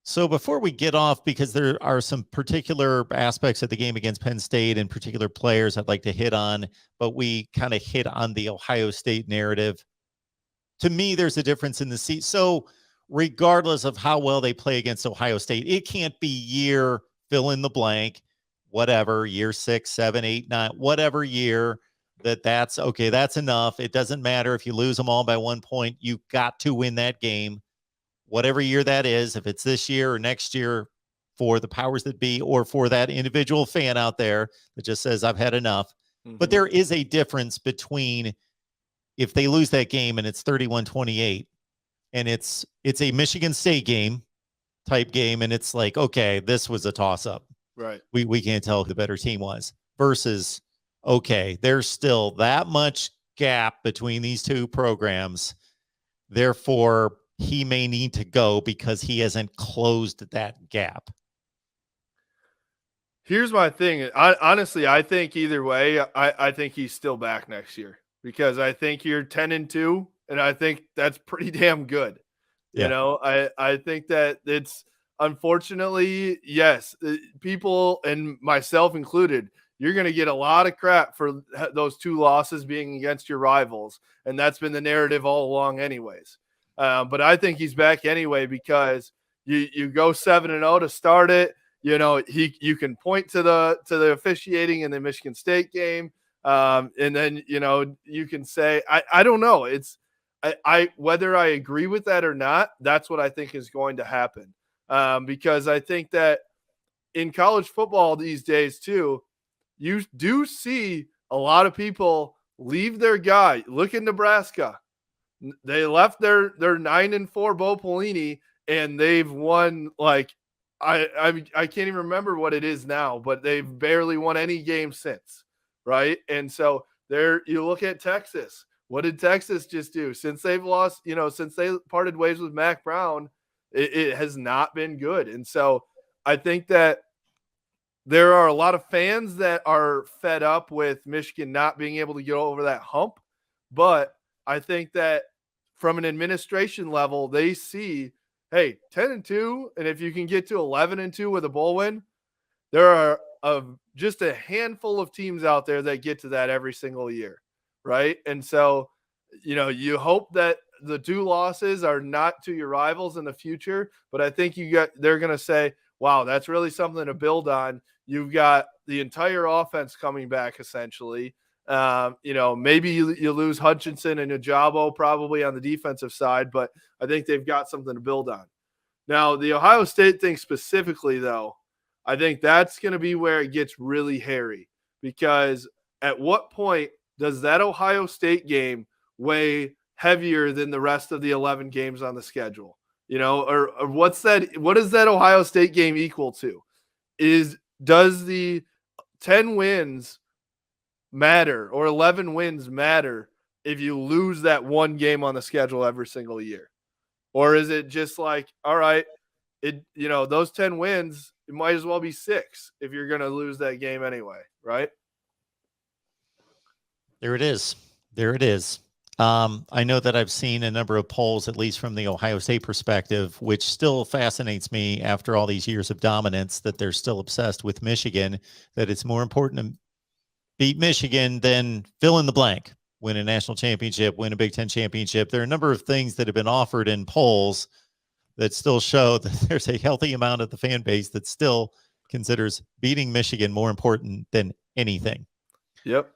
So before we get off, because there are some particular aspects of the game against Penn State and particular players I'd like to hit on, but we kind of hit on the Ohio State narrative. To me, there's a difference in the seat. So regardless of how well they play against Ohio State, it can't be year fill in the blank, whatever, year 6, 7, 8, 9, whatever year that's okay. That's enough. It doesn't matter if you lose them all by 1 point. You got to win that game, whatever year that is, if it's this year or next year, for the powers that be, or for that individual fan out there that just says, I've had enough. But there is a difference between if they lose that game and it's 31-28 and it's a Michigan State game type game, and it's like, okay, this was a toss-up. Right. We can't tell who the better team was, versus, okay, there's still that much gap between these two programs. Therefore, he may need to go because he hasn't closed that gap. Here's my thing. Honestly, I think either way, I think he's still back next year, because I think you're 10-2, and I think that's pretty damn good. Yeah. You know, I think that it's, unfortunately, yes, people, and myself included, you're going to get a lot of crap for those 2 losses being against your rivals. And that's been the narrative all along anyways. But I think he's back anyway, because you go 7-0 to start it. You know, you can point to the officiating in the Michigan State game. And then, you know, you can say, I don't know. It's I whether I agree with that or not, that's what I think is going to happen. Because I think that in college football these days too, you do see a lot of people leave their guy. Look at Nebraska. They left their 9-4 Bo Pelini, and they've won, like, I can't even remember what it is now, but they've barely won any game since, right? And so there, you look at Texas. What did Texas just do? Since they've lost, you know, since they parted ways with Mac Brown, it has not been good. And so I think that there are a lot of fans that are fed up with Michigan not being able to get over that hump. But I think that from an administration level, they see, hey, 10-2, and if you can get to 11-2 with a bowl win, there are just a handful of teams out there that get to that every single year, right? And so, you know, you hope that the 2 losses are not to your rivals in the future, but I think they're going to say, wow, that's really something to build on. You've got the entire offense coming back, essentially. You know, maybe you lose Hutchinson and Ajabo probably on the defensive side, but I think they've got something to build on. Now, the Ohio State thing specifically, though, I think that's going to be where it gets really hairy, because at what point does that Ohio State game weigh heavier than the rest of the 11 games on the schedule? You know, or what does that Ohio State game equal to? Does the 10 wins matter, or 11 wins matter, if you lose that one game on the schedule every single year? Or is it just like, all right, you know, those 10 wins, it might as well be 6 if you're going to lose that game anyway, right? There it is. There it is. I know that I've seen a number of polls, at least from the Ohio State perspective, which still fascinates me after all these years of dominance, that they're still obsessed with Michigan, that it's more important to beat Michigan than fill in the blank, win a national championship, win a Big Ten championship. There are a number of things that have been offered in polls that still show that there's a healthy amount of the fan base that still considers beating Michigan more important than anything. Yep.